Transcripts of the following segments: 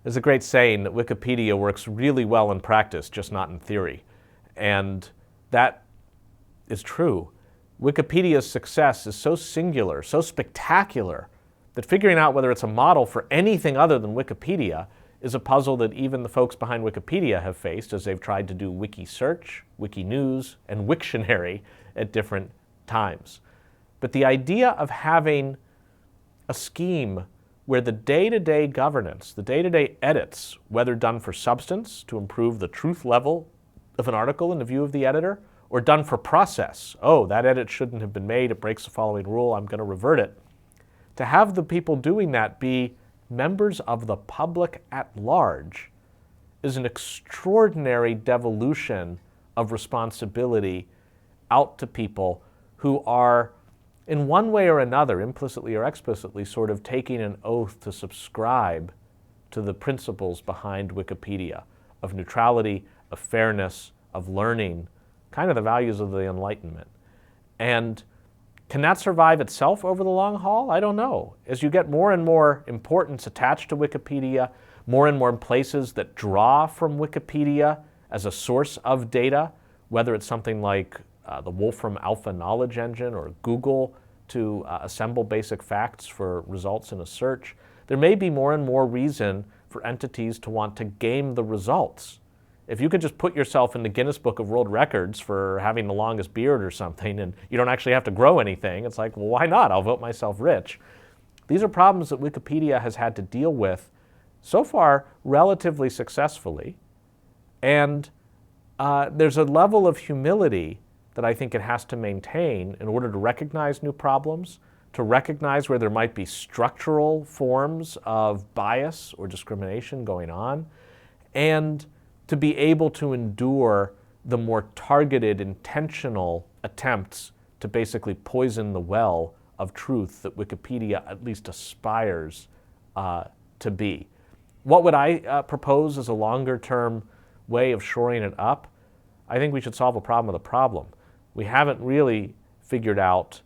There's a great saying that Wikipedia works really well in practice, just not in theory. And that is true. Wikipedia's success is so singular, so spectacular, that figuring out whether it's a model for anything other than Wikipedia is a puzzle that even the folks behind Wikipedia have faced as they've tried to do Wiki Search, Wiki News, and Wiktionary at different times. But the idea of having a scheme where the day-to-day governance, the day-to-day edits, whether done for substance to improve the truth level of an article in the view of the editor, or done for process, oh, that edit shouldn't have been made, it breaks the following rule, I'm going to revert it. To have the people doing that be members of the public at large is an extraordinary devolution of responsibility out to people who are, in one way or another, implicitly or explicitly, sort of taking an oath to subscribe to the principles behind Wikipedia, of neutrality, of fairness, of learning, kind of the values of the Enlightenment. And can that survive itself over the long haul? I don't know. As you get more and more importance attached to Wikipedia, more and more places that draw from Wikipedia as a source of data, whether it's something like the Wolfram Alpha Knowledge Engine or Google to assemble basic facts for results in a search, there may be more and more reason for entities to want to game the results. If you could just put yourself in the Guinness Book of World Records for having the longest beard or something and you don't actually have to grow anything, it's like, well, why not? I'll vote myself rich. These are problems that Wikipedia has had to deal with so far relatively successfully. And there's a level of humility that I think it has to maintain in order to recognize new problems, to recognize where there might be structural forms of bias or discrimination going on, and to be able to endure the more targeted, intentional attempts to basically poison the well of truth that Wikipedia at least aspires to be. What would I propose as a longer-term way of shoring it up? I think we should solve a problem with a problem. We haven't really figured out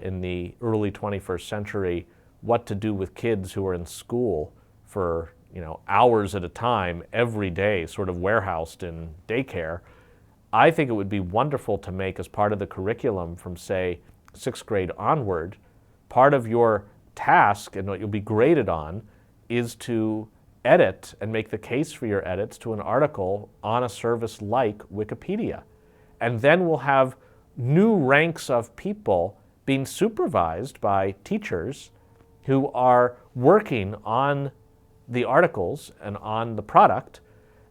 in the early 21st century what to do with kids who are in school for hours at a time, every day, sort of warehoused in daycare. I think it would be wonderful to make, as part of the curriculum from, say, 6th grade onward, part of your task and what you'll be graded on is to edit and make the case for your edits to an article on a service like Wikipedia. And then we'll have new ranks of people being supervised by teachers who are working on the articles and on the product,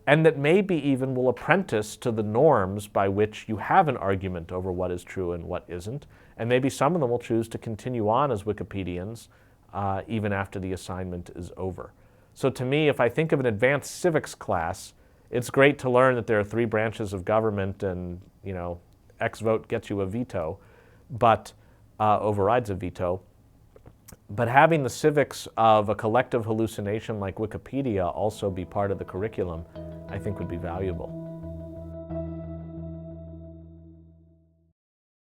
and that maybe even will apprentice to the norms by which you have an argument over what is true and what isn't. And maybe some of them will choose to continue on as Wikipedians even after the assignment is over. So to me, if I think of an advanced civics class, it's great to learn that there are 3 branches of government and, X vote gets you a veto, but overrides a veto. But having the civics of a collective hallucination like Wikipedia also be part of the curriculum, I think would be valuable.